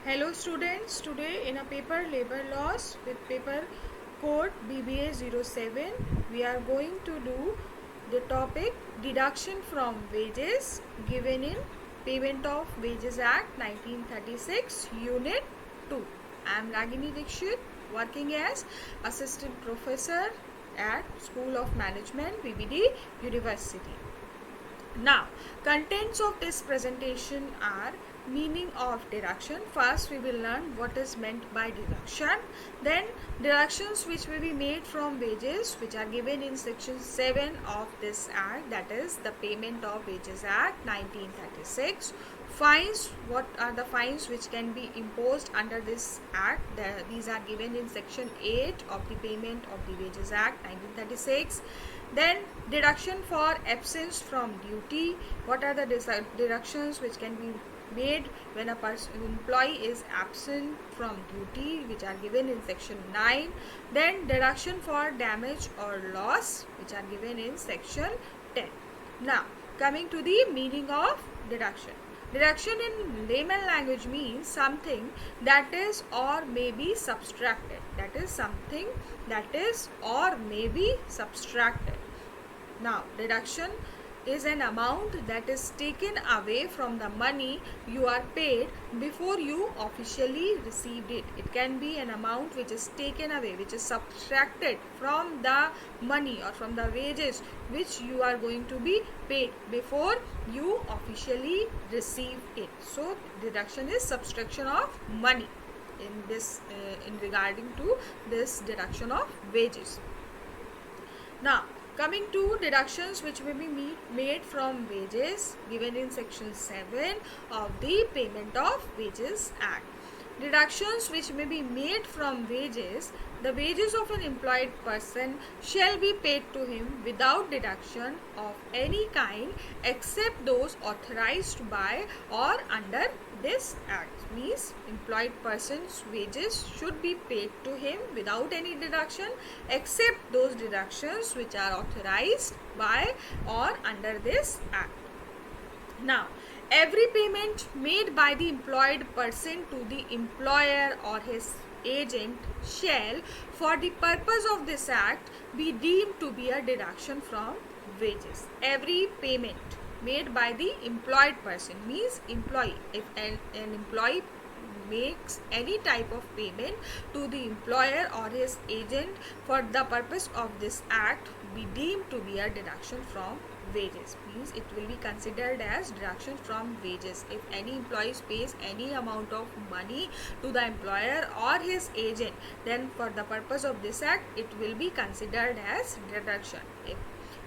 Hello students, today in a paper labor laws with paper code BBA 07 we are going to do the topic deduction from wages given in Payment of Wages Act 1936 Unit 2. I am Ragini Dikshit, working as Assistant Professor at School of Management, BBD University. Now, contents of this presentation are meaning of deduction. First, we will learn what is meant by deduction. Then, deductions which will be made from wages, which are given in section 7 of this act, that is the Payment of Wages Act 1936. Fines, what are the fines which can be imposed under this act? These are given in section 8 of the Payment of the Wages Act 1936. Then deduction for absence from duty. What are the deductions which can be made when an employee is absent from duty, which are given in section 9. Then deduction for damage or loss, which are given in section 10. Now coming to the meaning of deduction. Deduction in layman language means something that is or may be subtracted. That is something that is or may be subtracted. Now, deduction is an amount that is taken away from the money you are paid before you officially received it. It can be an amount which is taken away, which is subtracted from the money or from the wages which you are going to be paid before you officially receive it. So, deduction is subtraction of money in this in regarding to this deduction of wages. Now, coming to deductions which may be made from wages given in section 7 of the Payment of Wages Act. Deductions which may be made from wages. The wages of an employed person shall be paid to him without deduction of any kind except those authorized by or under this act. Means employed person's wages should be paid to him without any deduction except those deductions which are authorized by or under this act. Now, every payment made by the employed person to the employer or his agent shall, for the purpose of this act, be deemed to be a deduction from wages. Every payment made by the employed person means employee. If an employee makes any type of payment to the employer or his agent for the purpose of this act, be deemed to be a deduction from wages. Means it will be considered as deduction from wages. If any employee pays any amount of money to the employer or his agent, then for the purpose of this act it will be considered as deduction.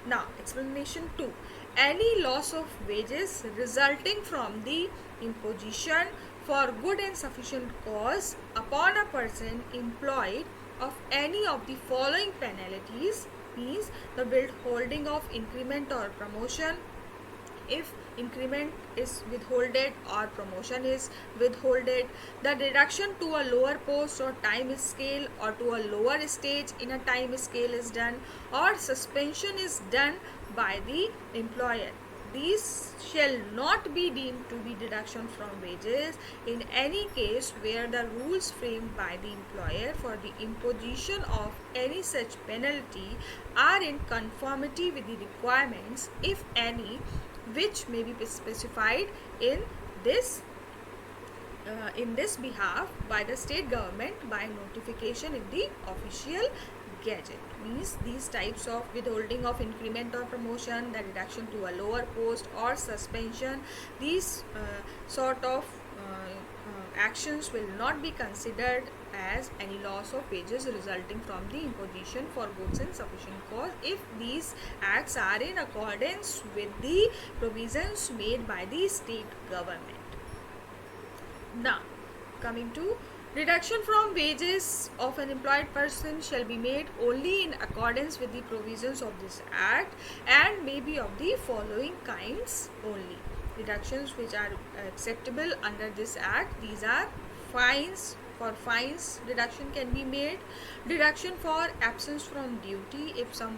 Now, explanation 2. Any loss of wages resulting from the imposition for good and sufficient cause upon a person employed of any of the following penalties means the withholding of increment or promotion. If increment is withholded or promotion is withholded, the deduction to a lower post or time scale or to a lower stage in a time scale is done, or suspension is done by the employer. These shall not be deemed to be deduction from wages in any case where the rules framed by the employer for the imposition of any such penalty are in conformity with the requirements, if any, which may be specified in this behalf by the state government by notification in the official gazette. Means these types of withholding of increment or promotion, the reduction to a lower post or suspension, these sort of actions will not be considered as any loss of wages resulting from the imposition for goods in sufficient cause if these acts are in accordance with the provisions made by the state government. Now, coming to deduction from wages of an employed person shall be made only in accordance with the provisions of this act and may be of the following kinds only. Deductions which are acceptable under this act, these are fines. For fines, deduction can be made. Deduction for absence from duty. If some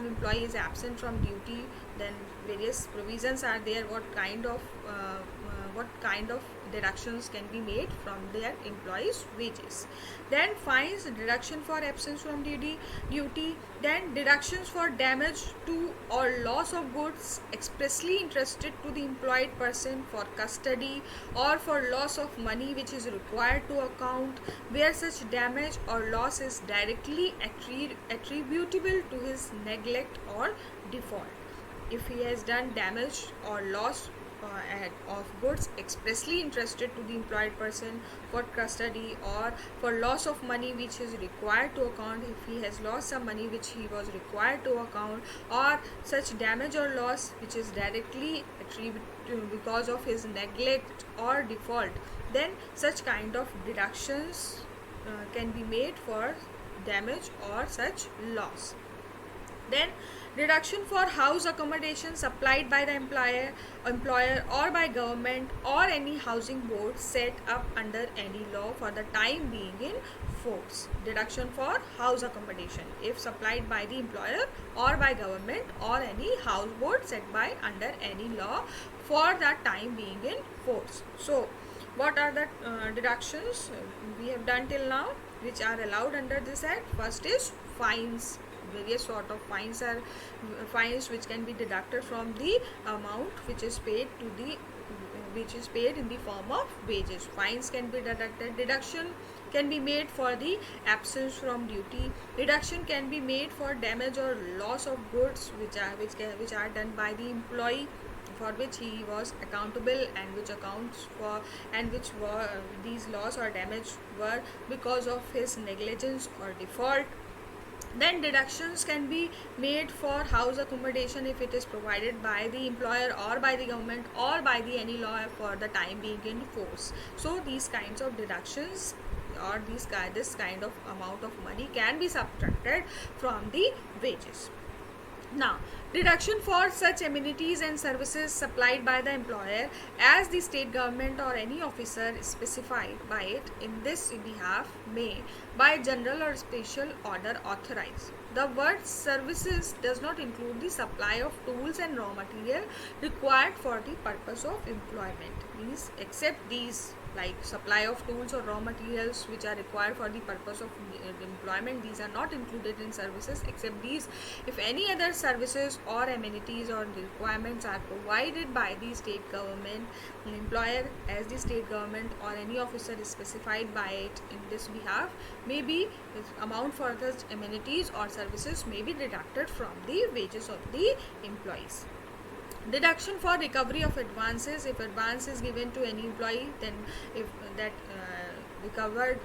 employee is absent from duty, then various provisions are there. What kind of deductions can be made from their employees' wages. Then fines, deduction for absence from duty, then deductions for damage to or loss of goods expressly entrusted to the employed person for custody, or for loss of money which is required to account where such damage or loss is directly attributable to his neglect or default. If he has done damage or loss of goods expressly entrusted to the employed person for custody, or for loss of money which is required to account, if he has lost some money which he was required to account, or such damage or loss which is directly attributed because of his neglect or default, then such kind of deductions can be made for damage or such loss. Then deduction for house accommodation supplied by the employer or by government or any housing board set up under any law for the time being in force. Deduction for house accommodation if supplied by the employer or by government or any house board set by under any law for the time being in force. So what are the deductions we have done till now which are allowed under this act? First is fines. Various sort of fines are fines which can be deducted from the amount which is paid in the form of wages. Fines can be deducted. Deduction can be made for the absence from duty. Deduction can be made for damage or loss of goods which are done by the employee, for which he was accountable and which accounts for, and which were these loss or damage were because of his negligence or default. Then deductions can be made for house accommodation if it is provided by the employer or by the government or by the any law for the time being in force. So these kinds of deductions or this kind of amount of money can be subtracted from the wages. Now, deduction for such amenities and services supplied by the employer as the state government or any officer specified by it in this behalf may by general or special order authorize. The word services does not include the supply of tools and raw material required for the purpose of employment. Means except these, like supply of tools or raw materials which are required for the purpose of employment, these are not included in services. Except these, if any other services or amenities or requirements are provided by the state government employer as the state government or any officer is specified by it in this behalf, maybe amount for such amenities or services may be deducted from the wages of the employees. Deduction for recovery of advances. If advance is given to any employee, then if that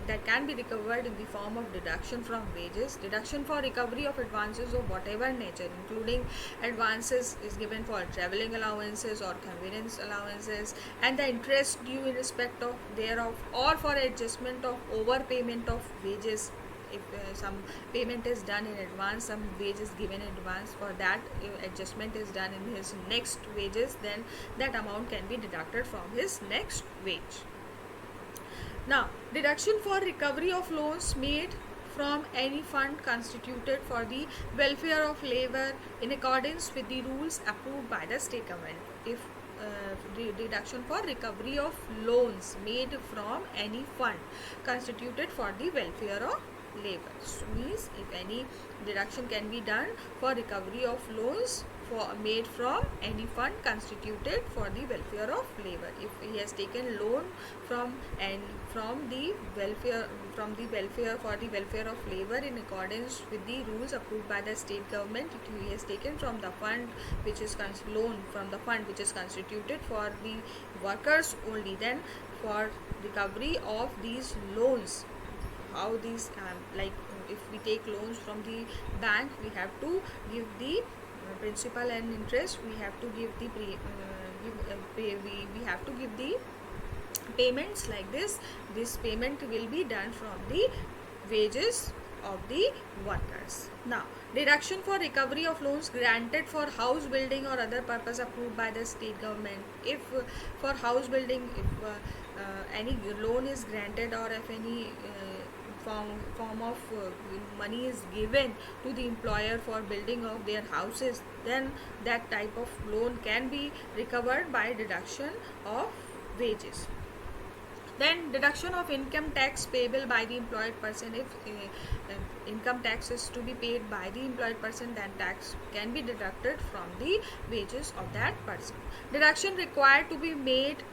that can be recovered in the form of deduction from wages. Deduction for recovery of advances of whatever nature, including advances is given for travelling allowances or convenience allowances and the interest due in respect of thereof, or for adjustment of overpayment of wages. If some payment is done in advance, some wage is given in advance, for that adjustment is done in his next wages, then that amount can be deducted from his next wage. Now, deduction for recovery of loans made from any fund constituted for the welfare of labour in accordance with the rules approved by the state government. If deduction for recovery of loans made from any fund constituted for the welfare of labor. So means if any deduction can be done for recovery of loans made from any fund constituted for the welfare of labor. If he has taken loan from the welfare for the welfare of labor in accordance with the rules approved by the state government, if he has taken from the fund which is loan from the fund which is constituted for the workers only, then for recovery of these loans, how these like if we take loans from the bank, we have to give the principal and interest, we have to give the we have to give the payments like this. This payment will be done from the wages of the workers. Now, deduction for recovery of loans granted for house building or other purpose approved by the state government. If for house building, if any loan is granted, or if any form of money is given to the employer for building of their houses, then that type of loan can be recovered by deduction of wages. Then deduction of income tax payable by the employed person. If income tax is to be paid by the employed person, then tax can be deducted from the wages of that person. Deduction required to be made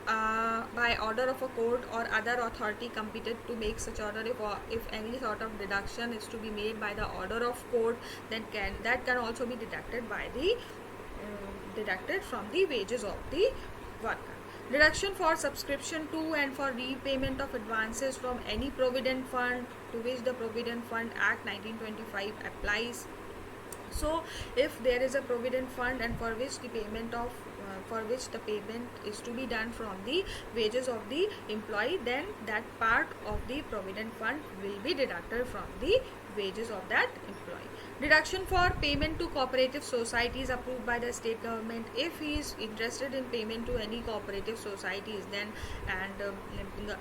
by order of a court or other authority competent to make such order. If any sort of deduction is to be made by the order of court, then that can also be deducted by the deducted from the wages of the worker. Deduction for subscription to and for repayment of advances from any provident fund to which the Provident Fund Act 1925 applies. So if there is a provident fund and for which the payment is to be done from the wages of the employee, then that part of the provident fund will be deducted from the wages of that employee. Deduction for payment to cooperative societies approved by the state government. If he is interested in payment to any cooperative societies, then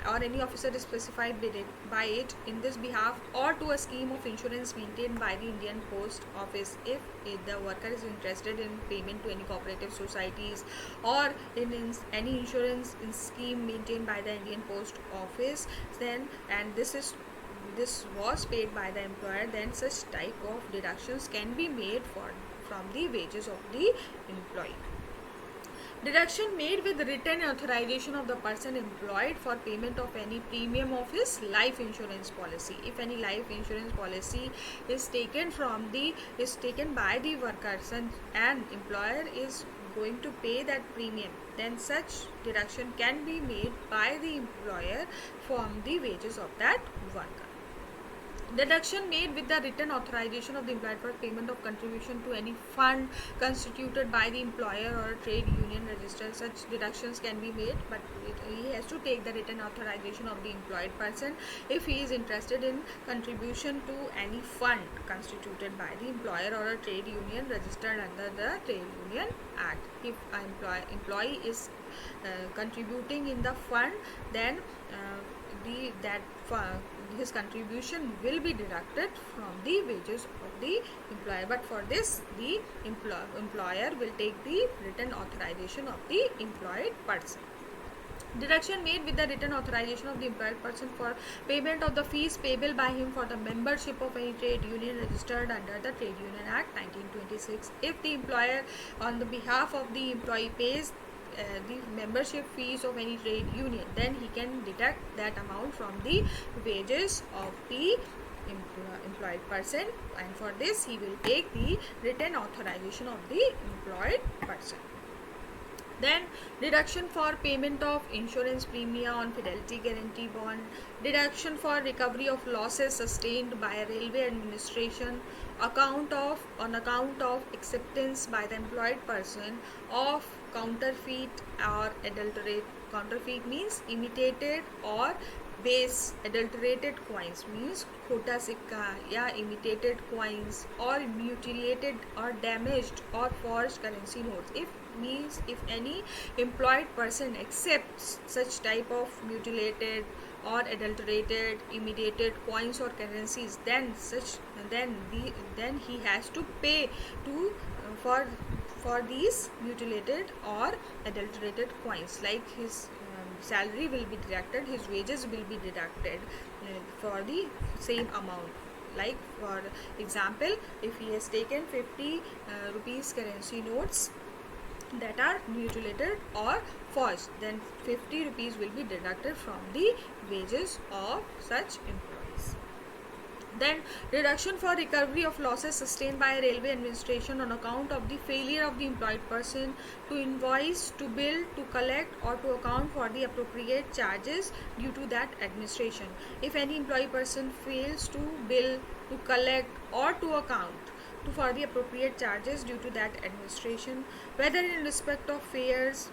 or any officer is specified by it in this behalf, or to a scheme of insurance maintained by the Indian Post Office. If the worker is interested in payment to any cooperative societies or in any insurance scheme maintained by the Indian Post Office, then this was paid by the employer, then such type of deductions can be made from the wages of the employee. Deduction made with written authorization of the person employed for payment of any premium of his life insurance policy. If any life insurance policy is taken by the workers and employer is going to pay that premium, then such deduction can be made by the employer from the wages of that worker. Deduction made with the written authorization of the employer for payment of contribution to any fund constituted by the employer or a trade union registered. Such deductions can be made, but he has to take the written authorization of the employed person if he is interested in contribution to any fund constituted by the employer or a trade union registered under the Trade Union Act. If an employee is contributing in the fund, then his contribution will be deducted from the wages of the employer, but for this the employer will take the written authorization of the employed person. Deduction made with the written authorization of the employed person for payment of the fees payable by him for the membership of any trade union registered under the Trade Union Act 1926. If the employer on the behalf of the employee pays the membership fees of any trade union, then he can deduct that amount from the wages of the employed person, and for this he will take the written authorization of the employed person. Then deduction for payment of insurance premium on fidelity guarantee bond. Deduction for recovery of losses sustained by a railway administration on account of acceptance by the employed person of counterfeit or adulterate. Counterfeit means imitated or base. Adulterated coins means khota sikka या imitated coins, or mutilated or damaged or forged currency notes. If any employed person accepts such type of mutilated or adulterated, imitated coins or currencies, then he has to pay for these mutilated or adulterated coins. Like his salary will be deducted, his wages will be deducted for the same amount. Like for example, if he has taken 50 rupees currency notes that are mutilated or forged, then 50 rupees will be deducted from the wages of such employees. Then deduction for recovery of losses sustained by a railway administration on account of the failure of the employed person to invoice, to bill, to collect or to account for the appropriate charges due to that administration. If any employee person fails to bill, to collect or to account for the appropriate charges due to that administration, whether in respect of fares,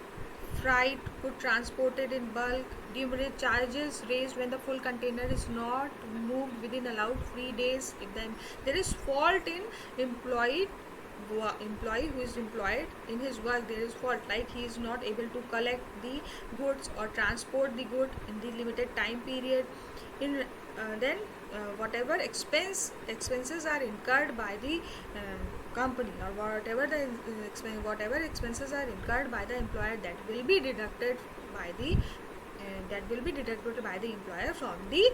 freight, goods transported in bulk, demurrage charges raised when the full container is not moved within allowed 3 days. If then there is fault in employee who is employed in his work, there is fault, like he is not able to collect the goods or transport the good in the limited time period, then whatever expenses are incurred by the company, or whatever expenses are incurred by the employer, that will be deducted by the that will be deducted by the employer from the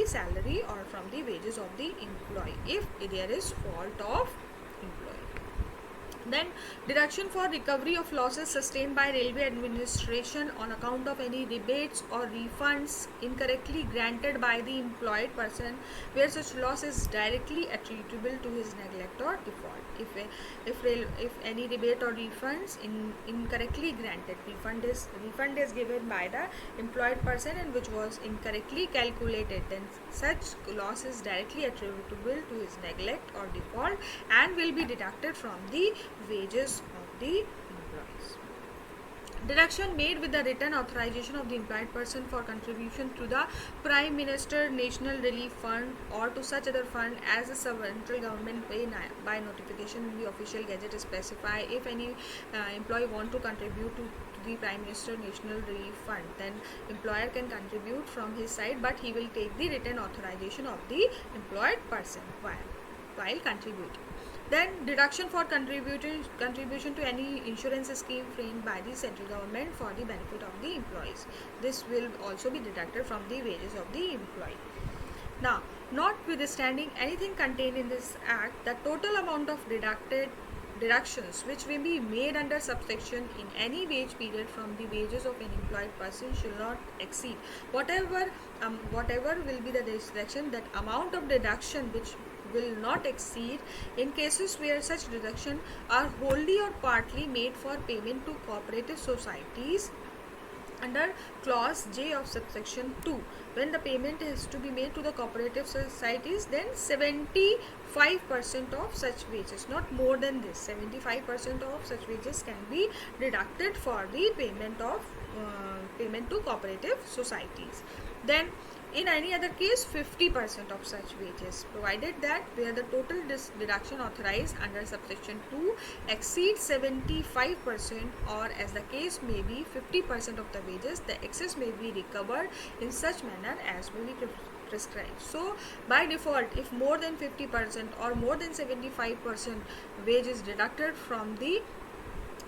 salary or from the wages of the employee if there is fault of employee. Then deduction for recovery of losses sustained by railway administration on account of any rebates or refunds incorrectly granted by the employed person where such loss is directly attributable to his neglect or default. If any rebate or refunds incorrectly granted, refund is given by the employed person and which was incorrectly calculated, then such loss is directly attributable to his neglect or default and will be deducted from the wages of the employees. Deduction made with the written authorization of the employed person for contribution to the Prime Minister National Relief Fund or to such other fund as the central government may by notification in the official gazette specify. If any employee want to contribute to the Prime Minister National Relief Fund, then employer can contribute from his side, but he will take the written authorization of the employed person while contributing. Then deduction for contribution to any insurance scheme framed by the central government for the benefit of the employees. This will also be deducted from the wages of the employee. Now, notwithstanding anything contained in this act, the total amount of deductions which may be made under subsection in any wage period from the wages of an employed person should not exceed whatever will be the deduction, that amount of deduction which will not exceed in cases where such deduction are wholly or partly made for payment to cooperative societies under clause J of subsection 2. When the payment is to be made to the cooperative societies, then 75% of such wages, not more than this, 75% of such wages can be deducted for the payment to cooperative societies. Then in any other case, 50% of such wages, provided that where the total deduction authorized under subsection 2 exceeds 75%, or as the case may be 50% of the wages, the excess may be recovered in such manner as may be prescribed. So by default, if more than 50% or more than 75% wage is deducted from the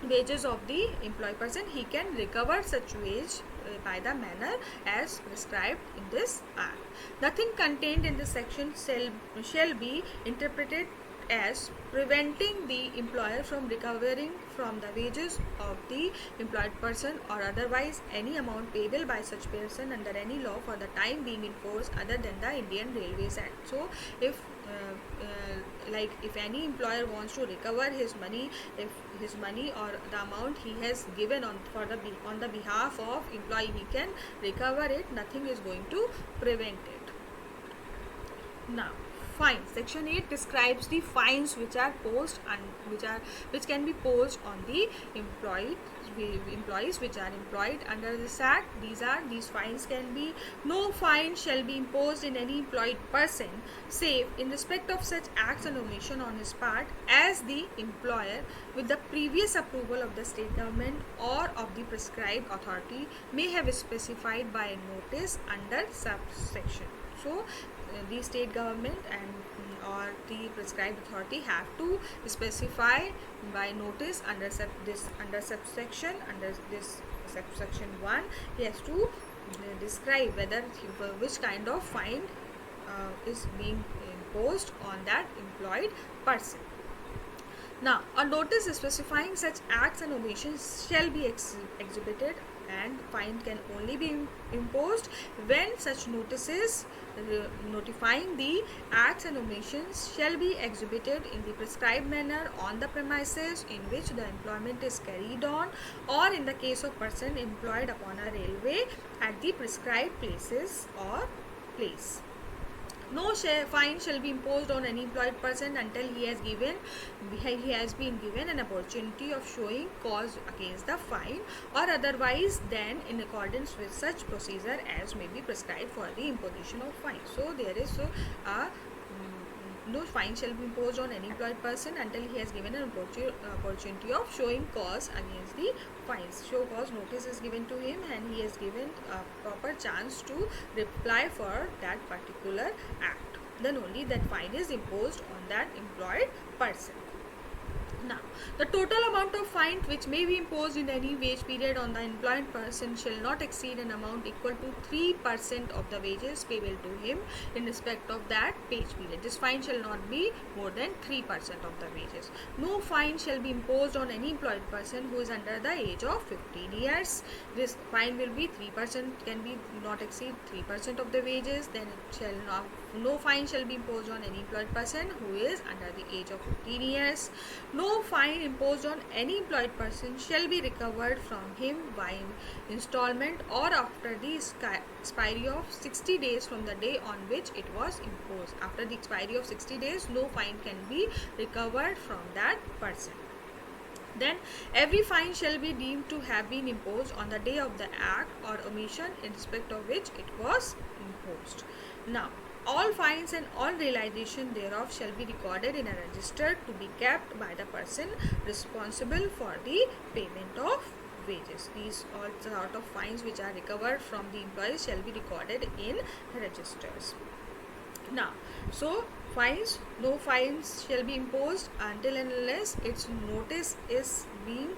wages of the employed person, he can recover such wage by the manner as prescribed in this act. Nothing contained in this section shall be interpreted as preventing the employer from recovering from the wages of the employed person or otherwise any amount payable by such person under any law for the time being in force other than the Indian Railways Act. So if any employer wants to recover his money, if his money or the amount he has given on the behalf of employee, he can recover it. Nothing is going to prevent it. Now, fines. Section 8 describes the fines which are posed and which can be posed on the employees which are employed under this act. These fines can be: no fine shall be imposed in any employed person save in respect of such acts and omission on his part as the employer, with the previous approval of the state government or of the prescribed authority, may have specified by notice under subsection. So the state government and or the prescribed authority have to specify by notice under subsection 1. He has to describe which kind of fine is being imposed on that employed person. Now, a notice specifying such acts and omissions shall be exhibited, and fine can only be imposed when such notices notifying the acts and omissions shall be exhibited in the prescribed manner on the premises in which the employment is carried on, or in the case of person employed upon a railway at the prescribed places or place. No fine shall be imposed on any employed person until he has been given an opportunity of showing cause against the fine, or otherwise than in accordance with such procedure as may be prescribed for the imposition of fine. So there is no fine shall be imposed on any employed person until he has given an opportunity of showing cause against the fines. Show cause notice is given to him and he has given a proper chance to reply for that particular act. Then only that fine is imposed on that employed person. Now, the total amount of fine which may be imposed in any wage period on the employed person shall not exceed an amount equal to 3% of the wages payable to him in respect of that wage period. This fine shall not be more than 3% of the wages. No fine shall be imposed on any employed person who is under the age of 15 years. This fine will be 3%, can be not exceed 3% of the wages. Then it shall not, no fine shall be imposed on any employed person who is under the age of 15 years. No fine imposed on any employed person shall be recovered from him by installment or after the expiry of 60 days from the day on which it was imposed. After the expiry of 60 days, no fine can be recovered from that person. Then every fine shall be deemed to have been imposed on the day of the act or omission in respect of which it was imposed. Now, all fines and all realization thereof shall be recorded in a register to be kept by the person responsible for the payment of wages. These all sort of fines which are recovered from the employees shall be recorded in registers. Now, so fines, no fines shall be imposed until and unless its notice is being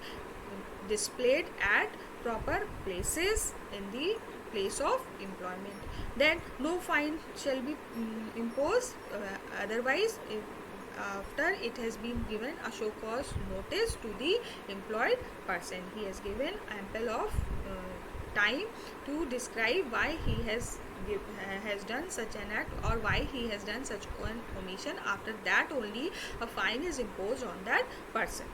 displayed at proper places in the place of employment. Then no fine shall be imposed otherwise if after it has been given a show cause notice to the employed person. He has given ample of time to describe why he has done such an act or why he has done such an omission. After that only a fine is imposed on that person.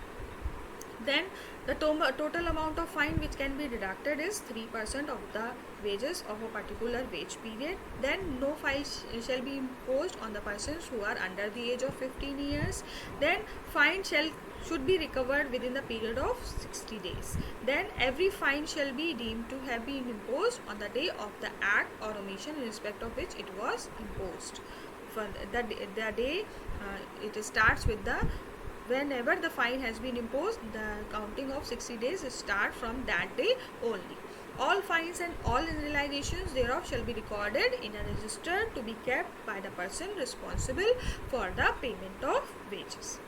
Then the total amount of fine which can be deducted is 3% of the wages of a particular wage period. Then no fine shall be imposed on the persons who are under the age of 15 years. Then fine should be recovered within the period of 60 days. Then every fine shall be deemed to have been imposed on the day of the act or omission in respect of which it was imposed. For the day it starts with the whenever the fine has been imposed, the counting of 60 days start from that day only. All fines and all realizations thereof shall be recorded in a register to be kept by the person responsible for the payment of wages.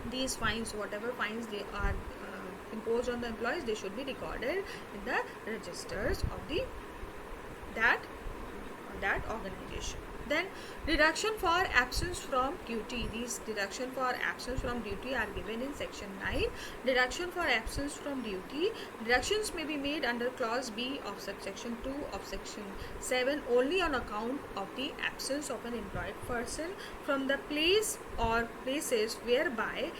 These fines, whatever fines they are imposed on the employees, they should be recorded in the registers of the that organization. Then deduction for absence from duty. These deduction for absence from duty are given in section 9. Deduction for absence from duty. Deductions may be made under clause B of subsection 2 of section 7 only on account of the absence of an employed person from the place or places whereby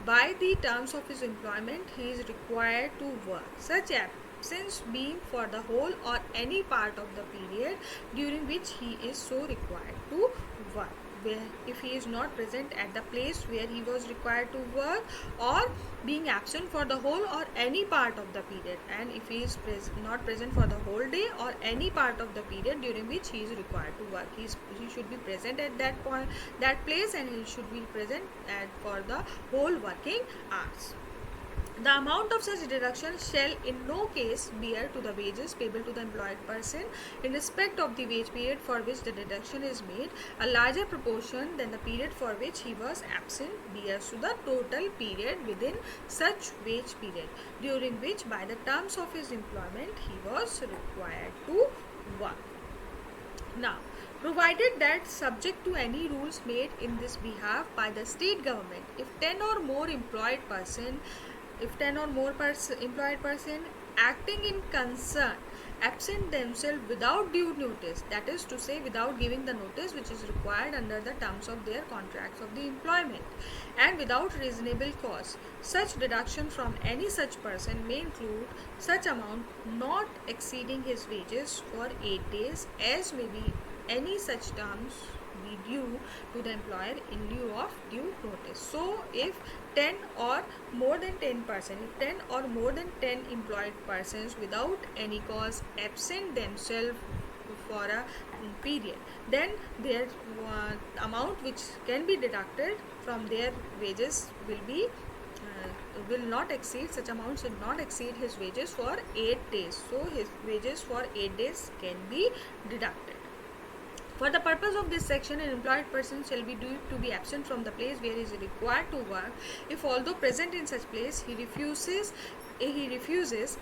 by the terms of his employment he is required to work. Such absence being for the whole or any part of the period during which he is so required to work. Where if he is not present at the place where he was required to work, or being absent for the whole or any part of the period, and if he is not present for the whole day or any part of the period during which he is required to work, he should be present at that point, that place, and he should be present for the whole working hours. The amount of such deduction shall in no case bear to the wages payable to the employed person in respect of the wage period for which the deduction is made. A larger proportion than the period for which he was absent bears to the total period within such wage period during which by the terms of his employment he was required to work. Now, provided that subject to any rules made in this behalf by the state government, if 10 or more employed person acting in concern absent themselves without due notice, that is to say without giving the notice which is required under the terms of their contracts of the employment, and without reasonable cause, such deduction from any such person may include such amount not exceeding his wages for 8 days as may be any such terms be due to the employer in lieu of due notice. So if 10 or more than 10 employed persons without any cause absent themselves for a period, then their amount which can be deducted from their wages will not exceed, such amount should not exceed his wages for 8 days. So his wages for 8 days can be deducted. For the purpose of this section, an employed person shall be deemed to be absent from the place where he is required to work if, although present in such place, he refuses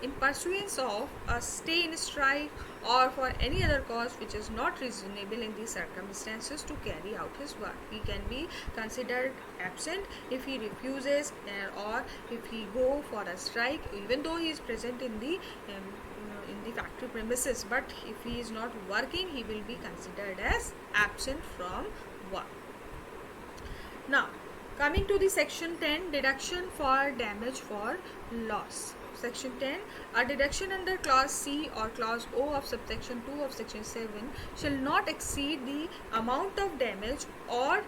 in pursuance of a stay in strike or for any other cause which is not reasonable in these circumstances to carry out his work. He can be considered absent if he refuses or if he go for a strike, even though he is present in the factory premises, but if he is not working, he will be considered as absent from work. Now, coming to the section 10, deduction for damage for loss. Section 10, a deduction under clause C or clause O of subsection 2 of section 7 shall not exceed the amount of damage or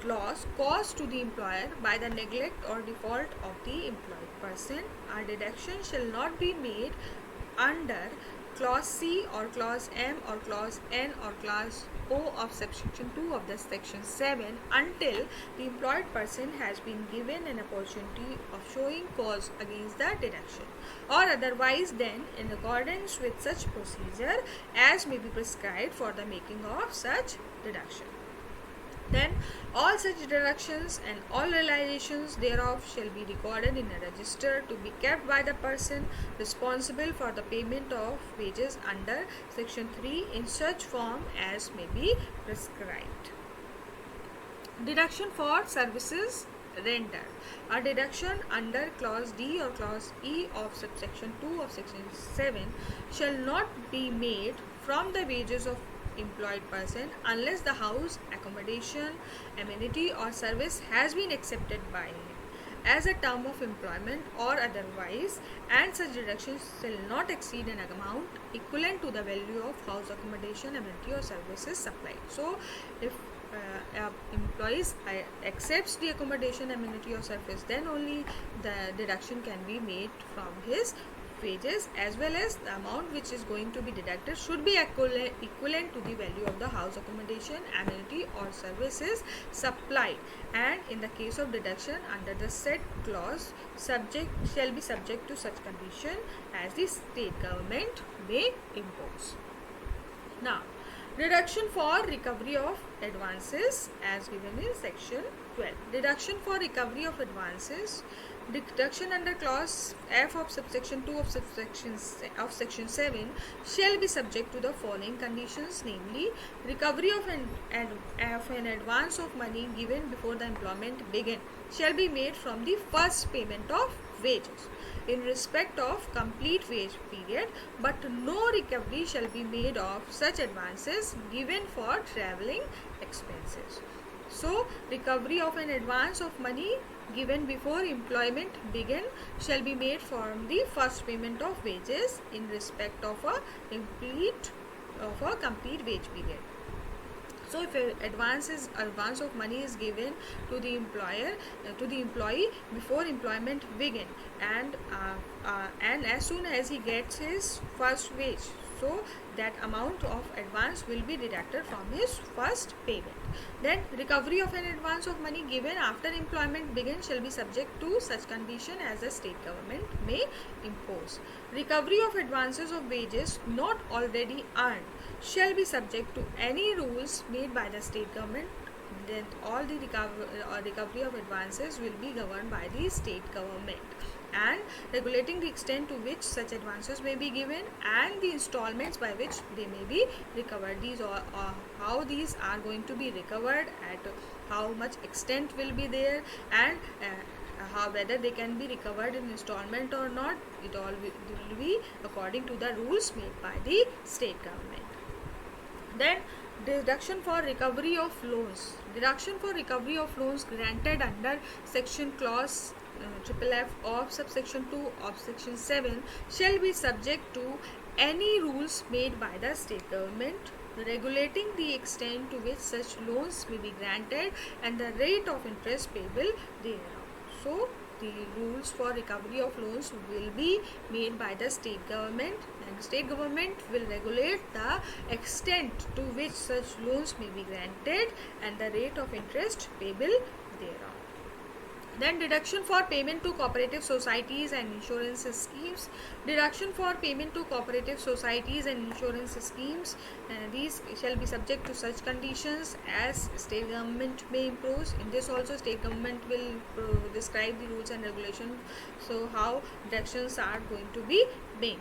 loss caused to the employer by the neglect or default of the employed person. A deduction shall not be made under clause C or clause M or clause N or clause O of subsection 2 of the section 7 until the employed person has been given an opportunity of showing cause against the deduction, or otherwise then in accordance with such procedure as may be prescribed for the making of such deduction. Then all such deductions and all realizations thereof shall be recorded in a register to be kept by the person responsible for the payment of wages under section 3 in such form as may be prescribed. Deduction for services rendered. A deduction under clause D or clause E of subsection 2 of section 7 shall not be made from the wages of employed person unless the house, accommodation, amenity or service has been accepted by him as a term of employment or otherwise, and such deductions shall not exceed an amount equivalent to the value of house, accommodation, amenity or services supplied. So if employees accepts the accommodation, amenity or service, then only the deduction can be made from his wages, as well as the amount which is going to be deducted should be equivalent to the value of the house, accommodation, amenity or services supplied, and in the case of deduction under the said clause shall be subject to such condition as the state government may impose. Now, deduction for recovery of advances as given in section 12. Deduction for recovery of advances. Deduction under clause F of subsection 2 of section 7 shall be subject to the following conditions, namely recovery of an advance of money given before the employment began shall be made from the first payment of wages in respect of complete wage period, but no recovery shall be made of such advances given for travelling expenses. So, recovery of an advance of money given before employment began shall be made from the first payment of wages in respect of a complete wage period. So, if advance of money is given to the employee before employment began, and as soon as he gets his first wage, so that amount of advance will be deducted from his first payment. Then recovery of an advance of money given after employment began shall be subject to such condition as the state government may impose. Recovery of advances of wages not already earned shall be subject to any rules made by the state government. Then all the recovery of advances will be governed by the state government, and regulating the extent to which such advances may be given and the installments by which they may be recovered. These are how these are going to be recovered, at how much extent will be there, and whether they can be recovered in installment or not. It all will be according to the rules made by the state government. Then deduction for recovery of loans. Deduction for recovery of loans granted under section clause FFF of subsection 2 of section 7 shall be subject to any rules made by the state government regulating the extent to which such loans may be granted and the rate of interest payable thereon. So, the rules for recovery of loans will be made by the state government, and the state government will regulate the extent to which such loans may be granted and the rate of interest payable thereon. Then deduction for payment to cooperative societies and insurance schemes. Deduction for payment to cooperative societies and insurance schemes. These shall be subject to such conditions as state government may impose. In this also state government will describe the rules and regulations. So how deductions are going to be made.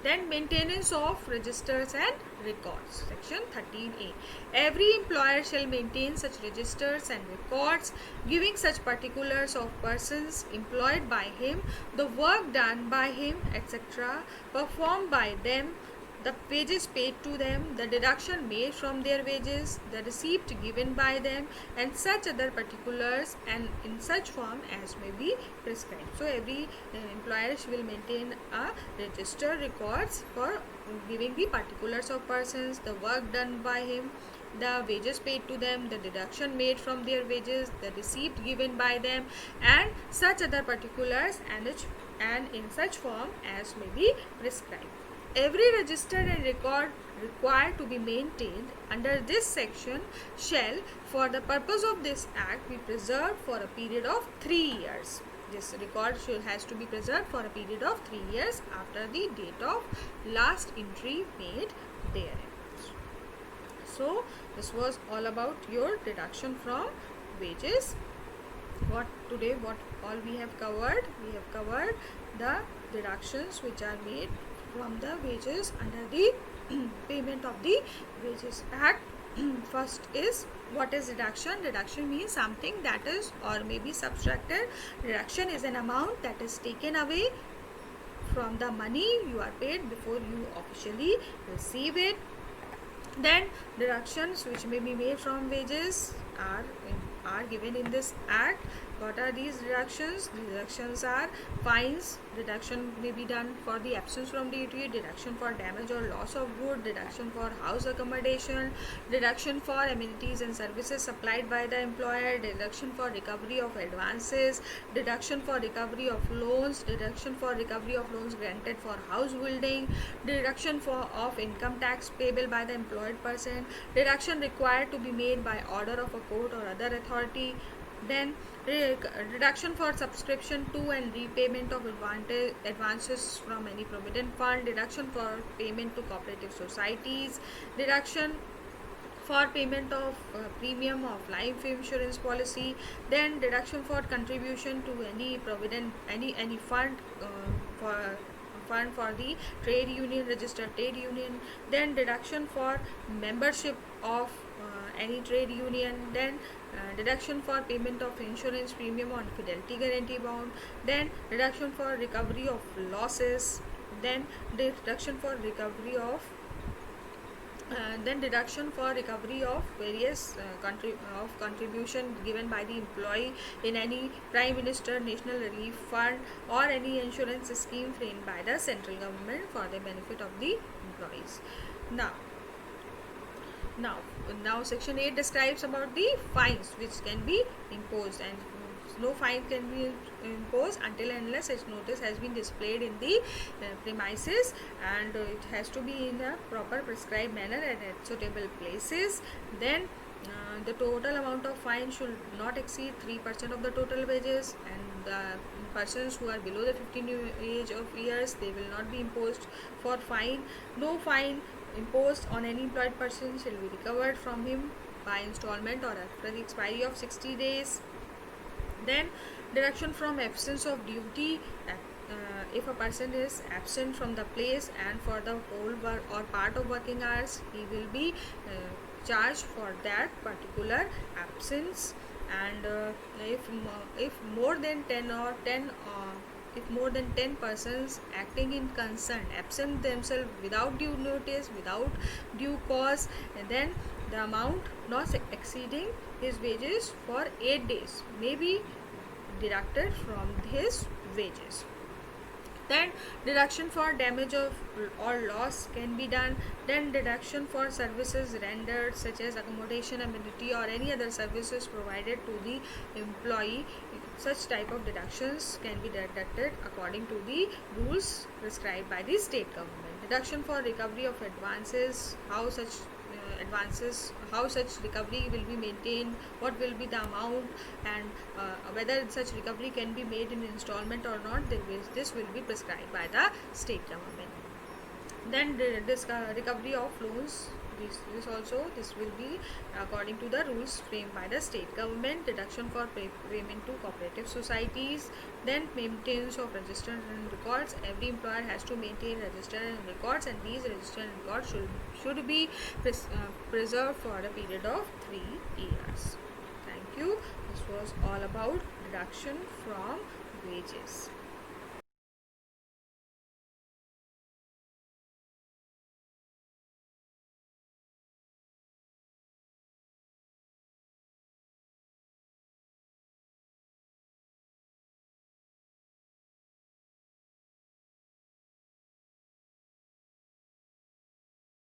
Then maintenance of registers and records. Section 13A. Every employer shall maintain such registers and records, giving such particulars of persons employed by him, the work done by him, etc., performed by them, the wages paid to them, the deduction made from their wages, the receipt given by them, and such other particulars, and in such form as may be prescribed. So every employer will maintain a register records for giving the particulars of persons, the work done by him, the wages paid to them, the deduction made from their wages, the receipt given by them, and such other particulars, and in such form as may be prescribed. Every register and record required to be maintained under this section shall, for the purpose of this act, be preserved for a period of 3 years. This record has to be preserved for a period of 3 years after the date of last entry made therein. So this was all about your deduction from wages. What all we have covered? We have covered the deductions which are made from the wages under the payment of the wages act. First is, what is deduction? Deduction means something that is or may be subtracted. Deduction is an amount that is taken away from the money you are paid before you officially receive it. Then deductions which may be made from wages are given in this act. What are these deductions? Deductions are fines. Deduction may be done for the absence from duty, deduction for damage or loss of good, deduction for house accommodation, deduction for amenities and services supplied by the employer, deduction for recovery of advances, deduction for recovery of loans, deduction for recovery of loans granted for house building, deduction of income tax payable by the employed person, deduction required to be made by order of a court or other authority. Then reduction for subscription to and repayment of advances from any provident fund, deduction for payment to cooperative societies, deduction for payment of premium of life insurance policy, then deduction for contribution to any provident any fund for the trade union, registered trade union, then deduction for membership of any trade union, then deduction for payment of insurance premium on fidelity guarantee bond, then deduction for recovery of losses, then deduction for recovery of various contribution given by the employee in any Prime Minister National Relief Fund or any insurance scheme framed by the central government for the benefit of the employees. Now section 8 describes about the fines which can be imposed, and no fine can be imposed until and unless such notice has been displayed in the premises, and it has to be in a proper prescribed manner and at suitable places. Then the total amount of fine should not exceed 3% of the total wages, and the persons who are below the 15 age of years, they will not be imposed for fine. No fine imposed on any employed person shall be recovered from him by installment or after the expiry of 60 days. Then deduction from absence of duty. If a person is absent from the place and for the whole work or part of working hours, he will be charged for that particular absence. And if more than 10 persons acting in concern absent themselves without due notice, without due cause, and then the amount not exceeding his wages for 8 days may be deducted from his wages. Then deduction for damage of or loss can be done. Then deduction for services rendered such as accommodation, amenity or any other services provided to the employee. Such type of deductions can be deducted according to the rules prescribed by the state government. Deduction for recovery of advances, how such advances, how such recovery will be maintained, what will be the amount, and whether such recovery can be made in installment or not. This will be prescribed by the state government. Then this recovery of loans, this will be according to the rules framed by the state government. Deduction for payment to cooperative societies. Then maintenance of register and records. Every employer has to maintain register and records, and these register and records should be preserved for a period of 3 years. Thank you. This was all about deduction from wages.